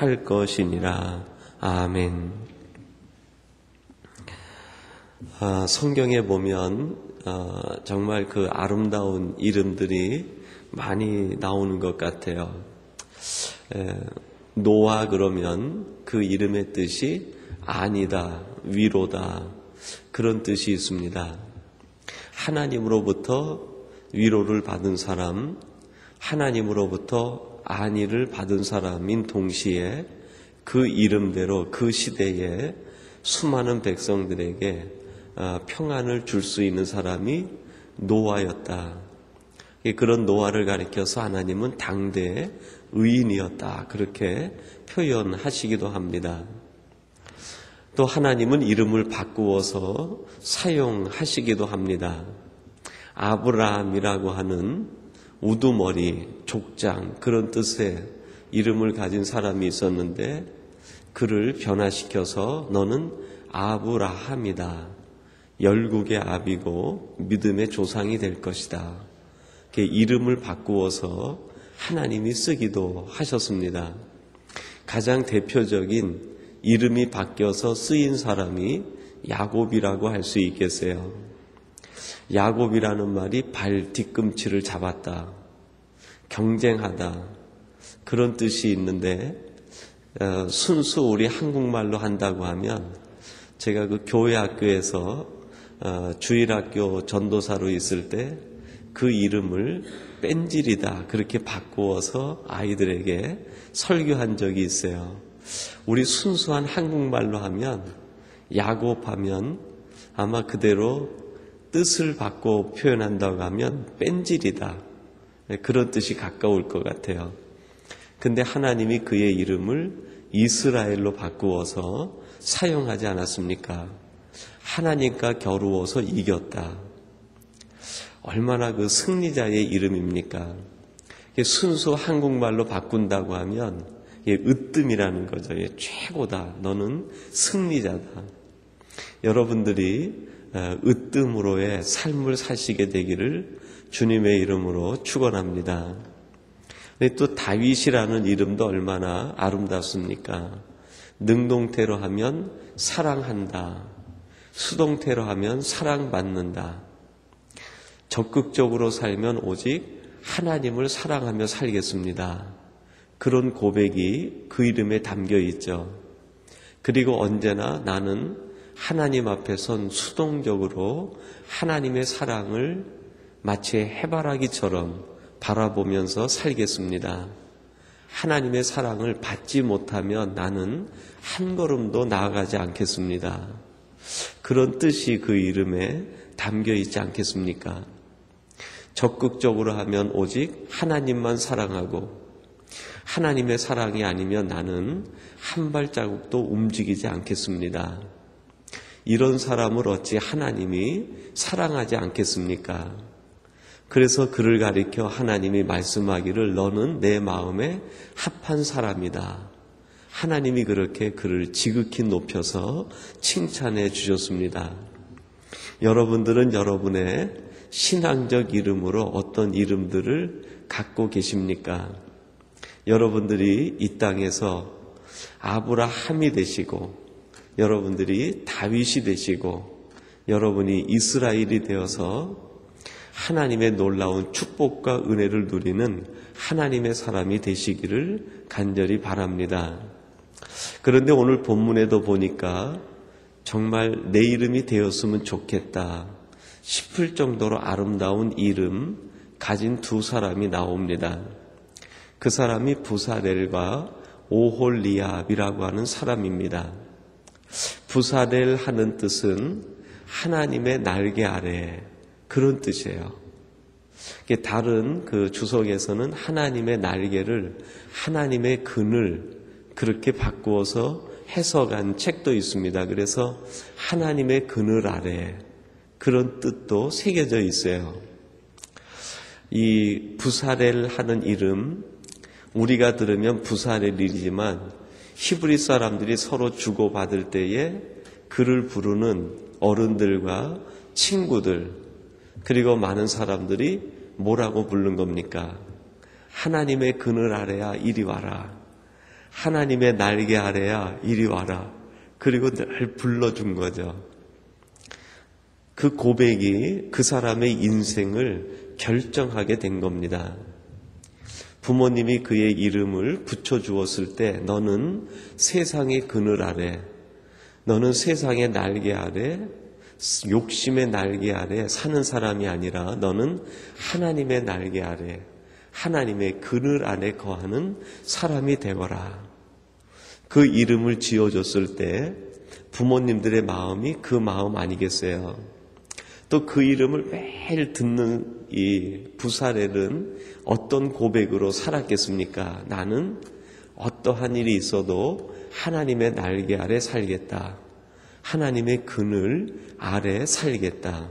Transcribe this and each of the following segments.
할 것이니라. 아멘. 성경에 보면 정말 그 아름다운 이름들이 많이 나오는 것 같아요. 노아 그러면 그 이름의 뜻이 안이다, 위로다, 그런 뜻이 있습니다. 하나님으로부터 위로를 받은 사람, 하나님으로부터 안위를 받은 사람인 동시에 그 이름대로 그 시대에 수많은 백성들에게 평안을 줄 수 있는 사람이 노아였다. 그런 노아를 가리켜서 하나님은 당대의 의인이었다, 그렇게 표현하시기도 합니다. 또 하나님은 이름을 바꾸어서 사용하시기도 합니다. 아브라함이라고 하는 우두머리, 족장, 그런 뜻의 이름을 가진 사람이 있었는데 그를 변화시켜서 너는 아브라함이다, 열국의 아비고 믿음의 조상이 될 것이다, 이름을 바꾸어서 하나님이 쓰기도 하셨습니다. 가장 대표적인 이름이 바뀌어서 쓰인 사람이 야곱이라고 할 수 있겠어요. 야곱이라는 말이 발 뒤꿈치를 잡았다, 경쟁하다, 그런 뜻이 있는데 순수 우리 한국말로 한다고 하면, 제가 그 교회 학교에서 주일학교 전도사로 있을 때 그 이름을 뺀질이다, 그렇게 바꾸어서 아이들에게 설교한 적이 있어요. 우리 순수한 한국말로 하면, 야곱하면 아마 그대로 뜻을 바꿔 표현한다고 하면 뺀질이다, 그런 뜻이 가까울 것 같아요. 근데 하나님이 그의 이름을 이스라엘로 바꾸어서 사용하지 않았습니까? 하나님과 겨루어서 이겼다. 얼마나 그 승리자의 이름입니까? 순수 한국말로 바꾼다고 하면 으뜸이라는 거죠. 최고다, 너는 승리자다. 여러분들이 으뜸으로의 삶을 사시게 되기를 주님의 이름으로 축원합니다. 또 다윗이라는 이름도 얼마나 아름답습니까? 능동태로 하면 사랑한다, 수동태로 하면 사랑받는다. 적극적으로 살면 오직 하나님을 사랑하며 살겠습니다, 그런 고백이 그 이름에 담겨 있죠. 그리고 언제나 나는 하나님 앞에 선 수동적으로 하나님의 사랑을 마치 해바라기처럼 바라보면서 살겠습니다. 하나님의 사랑을 받지 못하면 나는 한 걸음도 나아가지 않겠습니다. 그런 뜻이 그 이름에 담겨 있지 않겠습니까? 적극적으로 하면 오직 하나님만 사랑하고, 하나님의 사랑이 아니면 나는 한 발자국도 움직이지 않겠습니다. 이런 사람을 어찌 하나님이 사랑하지 않겠습니까? 그래서 그를 가리켜 하나님이 말씀하기를 너는 내 마음에 합한 사람이다. 하나님이 그렇게 그를 지극히 높여서 칭찬해 주셨습니다. 여러분들은 여러분의 신앙적 이름으로 어떤 이름들을 갖고 계십니까? 여러분들이 이 땅에서 아브라함이 되시고, 여러분들이 다윗이 되시고, 여러분이 이스라엘이 되어서 하나님의 놀라운 축복과 은혜를 누리는 하나님의 사람이 되시기를 간절히 바랍니다. 그런데 오늘 본문에도 보니까 정말 내 이름이 되었으면 좋겠다 싶을 정도로 아름다운 이름 가진 두 사람이 나옵니다. 그 사람이 부사렐과 오홀리압이라고 하는 사람입니다. 부사렐 하는 뜻은 하나님의 날개 아래, 그런 뜻이에요. 다른 그 주석에서는 하나님의 날개를 하나님의 그늘, 그렇게 바꾸어서 해석한 책도 있습니다. 그래서 하나님의 그늘 아래, 그런 뜻도 새겨져 있어요. 이 부사렐 하는 이름, 우리가 들으면 부사렐이지만 히브리 사람들이 서로 주고받을 때에 그를 부르는 어른들과 친구들, 그리고 많은 사람들이 뭐라고 부른 겁니까? 하나님의 그늘 아래야 이리 와라. 하나님의 날개 아래야 이리 와라. 그리고 늘 불러준 거죠. 그 고백이 그 사람의 인생을 결정하게 된 겁니다. 부모님이 그의 이름을 붙여주었을 때 너는 세상의 그늘 아래, 너는 세상의 날개 아래, 욕심의 날개 아래 사는 사람이 아니라 너는 하나님의 날개 아래, 하나님의 그늘 안에 거하는 사람이 되거라. 그 이름을 지어줬을 때 부모님들의 마음이 그 마음 아니겠어요? 또 그 이름을 매일 듣는 이 부사렐은 어떤 고백으로 살았겠습니까? 나는 어떠한 일이 있어도 하나님의 날개 아래 살겠다. 하나님의 그늘 아래 살겠다.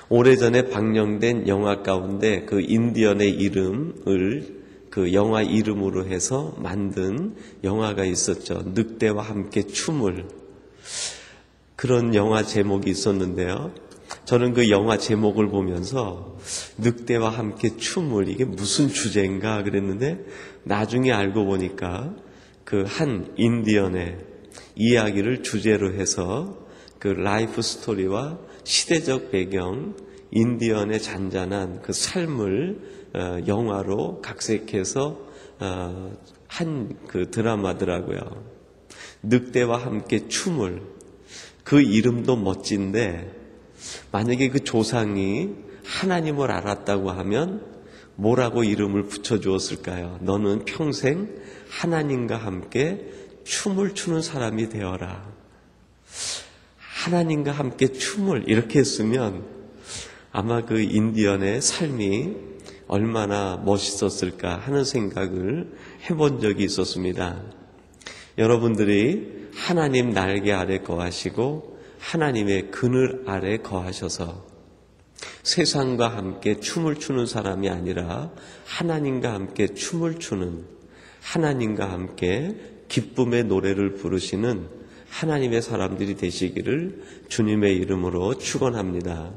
오래전에 방영된 영화 가운데 그 인디언의 이름을 그 영화 이름으로 해서 만든 영화가 있었죠. 늑대와 함께 춤을. 그런 영화 제목이 있었는데요. 저는 그 영화 제목을 보면서 늑대와 함께 춤을, 이게 무슨 주제인가 그랬는데 나중에 알고 보니까 그 한 인디언의 이야기를 주제로 해서 그 라이프 스토리와 시대적 배경, 인디언의 잔잔한 그 삶을 영화로 각색해서 한 그 드라마더라고요. 늑대와 함께 춤을. 그 이름도 멋진데 만약에 그 조상이 하나님을 알았다고 하면 뭐라고 이름을 붙여주었을까요? 너는 평생 하나님과 함께 춤을 추는 사람이 되어라. 하나님과 함께 춤을 이렇게 했으면 아마 그 인디언의 삶이 얼마나 멋있었을까 하는 생각을 해본 적이 있었습니다. 여러분들이 하나님 날개 아래 거하시고 하나님의 그늘 아래 거하셔서 세상과 함께 춤을 추는 사람이 아니라 하나님과 함께 춤을 추는, 하나님과 함께 기쁨의 노래를 부르시는 하나님의 사람들이 되시기를 주님의 이름으로 축원합니다.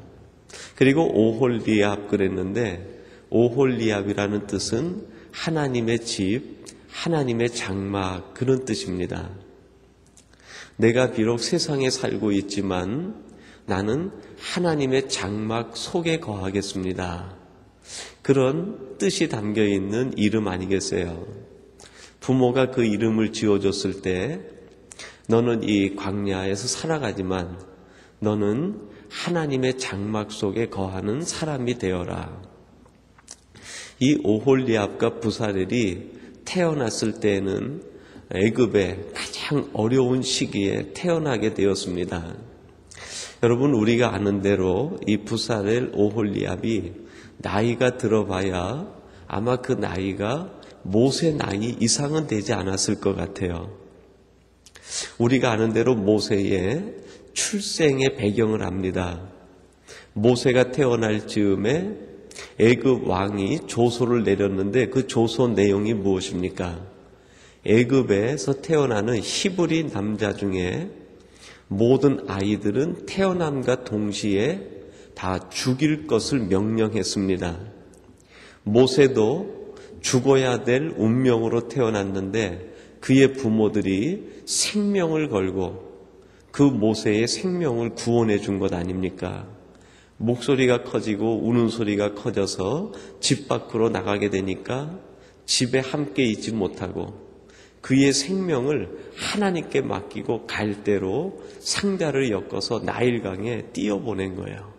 그리고 오홀리압 그랬는데 오홀리압이라는 뜻은 하나님의 집, 하나님의 장막 그런 뜻입니다. 내가 비록 세상에 살고 있지만 나는 하나님의 장막 속에 거하겠습니다. 그런 뜻이 담겨있는 이름 아니겠어요? 부모가 그 이름을 지어줬을 때 너는 이 광야에서 살아가지만 너는 하나님의 장막 속에 거하는 사람이 되어라. 이 오홀리압과 부사렐이 태어났을 때에는 애굽의 가장 어려운 시기에 태어나게 되었습니다. 여러분, 우리가 아는 대로 이 부사렐 오홀리압이 나이가 들어봐야 아마 그 나이가 모세 나이 이상은 되지 않았을 것 같아요. 우리가 아는 대로 모세의 출생의 배경을 압니다. 모세가 태어날 즈음에 애굽 왕이 조소를 내렸는데 그 조소 내용이 무엇입니까? 애굽에서 태어나는 히브리 남자 중에 모든 아이들은 태어남과 동시에 다 죽일 것을 명령했습니다. 모세도 죽어야 될 운명으로 태어났는데 그의 부모들이 생명을 걸고 그 모세의 생명을 구원해 준 것 아닙니까? 목소리가 커지고 우는 소리가 커져서 집 밖으로 나가게 되니까 집에 함께 있지 못하고 그의 생명을 하나님께 맡기고 갈대로 상자를 엮어서 나일강에 띄어보낸 거예요.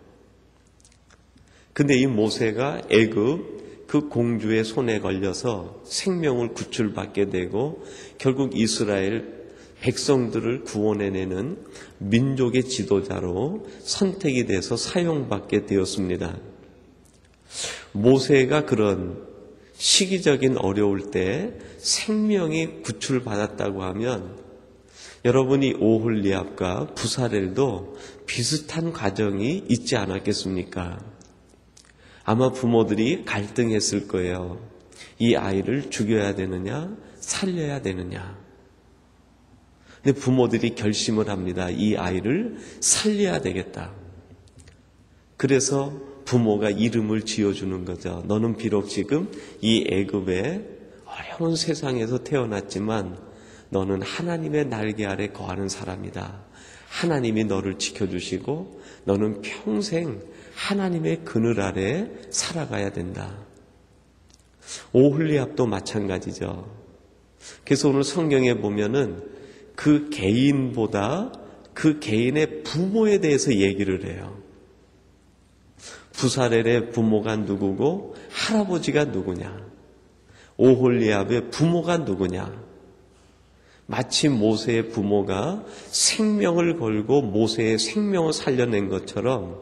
근데 이 모세가 애굽 그 공주의 손에 걸려서 생명을 구출받게 되고 결국 이스라엘 백성들을 구원해내는 민족의 지도자로 선택이 돼서 사용받게 되었습니다. 모세가 그런 시기적인 어려울 때 생명이 구출받았다고 하면 여러분이 오홀리압과 부사렐도 비슷한 과정이 있지 않았겠습니까? 아마 부모들이 갈등했을 거예요. 이 아이를 죽여야 되느냐, 살려야 되느냐. 근데 부모들이 결심을 합니다. 이 아이를 살려야 되겠다. 그래서 부모가 이름을 지어주는 거죠. 너는 비록 지금 이 애굽의 어려운 세상에서 태어났지만 너는 하나님의 날개 아래 거하는 사람이다. 하나님이 너를 지켜주시고 너는 평생 하나님의 그늘 아래 살아가야 된다. 오홀리압도 마찬가지죠. 그래서 오늘 성경에 보면은 그 개인보다 그 개인의 부모에 대해서 얘기를 해요. 부사렐의 부모가 누구고 할아버지가 누구냐? 오홀리압의 부모가 누구냐? 마치 모세의 부모가 생명을 걸고 모세의 생명을 살려낸 것처럼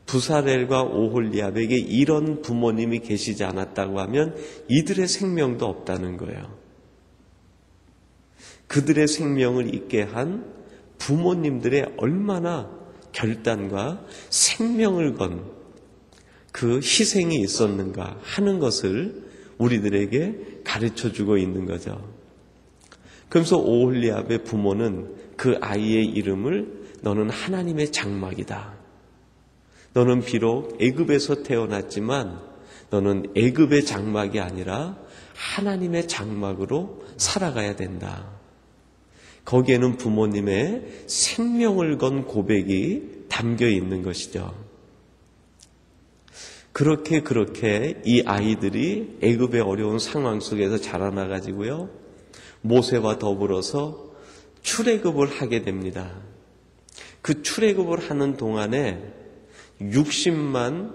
부사렐과 오홀리압에게 이런 부모님이 계시지 않았다고 하면 이들의 생명도 없다는 거예요. 그들의 생명을 있게 한 부모님들의 얼마나 결단과 생명을 건 그 희생이 있었는가 하는 것을 우리들에게 가르쳐주고 있는 거죠. 그러면서 오홀리압의 부모는 그 아이의 이름을 너는 하나님의 장막이다. 너는 비록 애굽에서 태어났지만 너는 애굽의 장막이 아니라 하나님의 장막으로 살아가야 된다. 거기에는 부모님의 생명을 건 고백이 담겨 있는 것이죠. 그렇게 이 아이들이 애굽의 어려운 상황 속에서 자라나가지고요. 모세와 더불어서 출애굽을 하게 됩니다. 그 출애굽을 하는 동안에 60만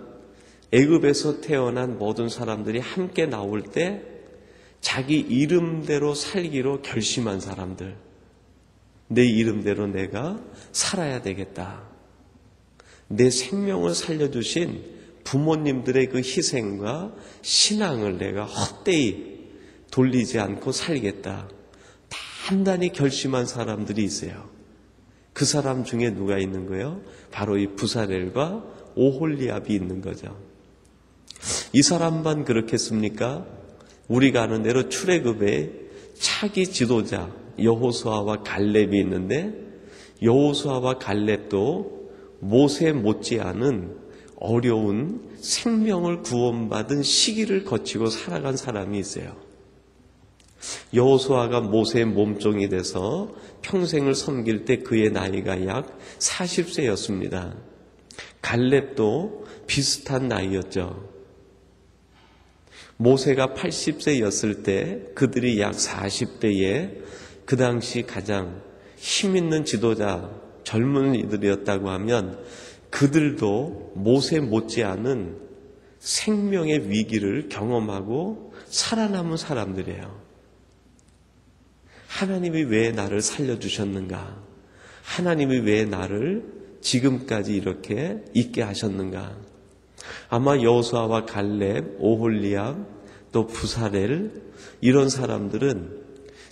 애굽에서 태어난 모든 사람들이 함께 나올 때 자기 이름대로 살기로 결심한 사람들, 내 이름대로 내가 살아야 되겠다. 내 생명을 살려주신 부모님들의 그 희생과 신앙을 내가 헛되이 돌리지 않고 살겠다. 단단히 결심한 사람들이 있어요. 그 사람 중에 누가 있는 거예요? 바로 이 부사렐과 오홀리압이 있는 거죠. 이 사람만 그렇겠습니까? 우리가 아는 대로 출애굽에 차기 지도자 여호수아와 갈렙이 있는데 여호수아와 갈렙도 모세 못지않은 어려운 생명을 구원받은 시기를 거치고 살아간 사람이 있어요. 여호수아가 모세의 몸종이 돼서 평생을 섬길 때 그의 나이가 약 40세였습니다. 갈렙도 비슷한 나이였죠. 모세가 80세였을 때 그들이 약 40대에 그 당시 가장 힘있는 지도자 젊은 이들이었다고 하면 그들도 모세 못지않은 생명의 위기를 경험하고 살아남은 사람들이에요. 하나님이 왜 나를 살려주셨는가? 하나님이 왜 나를 지금까지 이렇게 있게 하셨는가? 아마 여호수아와 갈렙, 오홀리압, 또 부사렐 이런 사람들은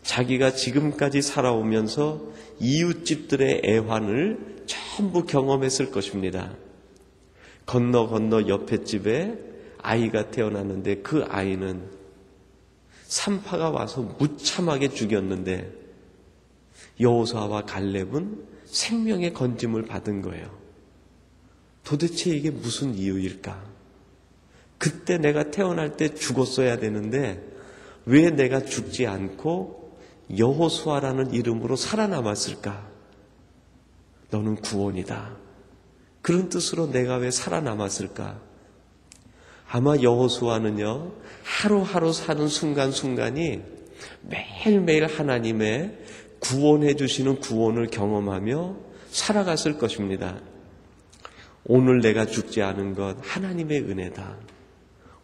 자기가 지금까지 살아오면서 이웃집들의 애환을 전부 경험했을 것입니다. 건너 옆에 집에 아이가 태어났는데 그 아이는 산파가 와서 무참하게 죽였는데 여호수아와 갈렙은 생명의 건짐을 받은 거예요. 도대체 이게 무슨 이유일까? 그때 내가 태어날 때 죽었어야 되는데 왜 내가 죽지 않고 여호수아라는 이름으로 살아남았을까? 너는 구원이다. 그런 뜻으로 내가 왜 살아남았을까? 아마 여호수아는요, 하루하루 사는 순간순간이 매일매일 하나님의 구원해 주시는 구원을 경험하며 살아갔을 것입니다. 오늘 내가 죽지 않은 것 하나님의 은혜다.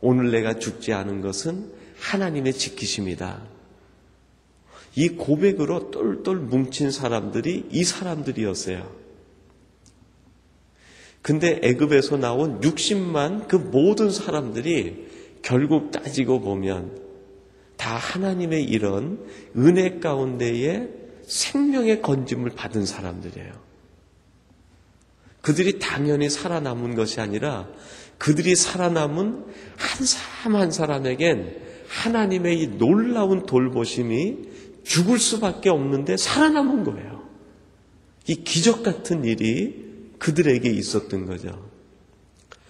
오늘 내가 죽지 않은 것은 하나님의 지키심이다. 이 고백으로 똘똘 뭉친 사람들이 이 사람들이었어요. 근데 애굽에서 나온 60만 그 모든 사람들이 결국 따지고 보면 다 하나님의 이런 은혜 가운데에 생명의 건짐을 받은 사람들이에요. 그들이 당연히 살아남은 것이 아니라 그들이 살아남은 한 사람 한 사람에겐 하나님의 이 놀라운 돌보심이 죽을 수밖에 없는데 살아남은 거예요. 이 기적 같은 일이 그들에게 있었던 거죠.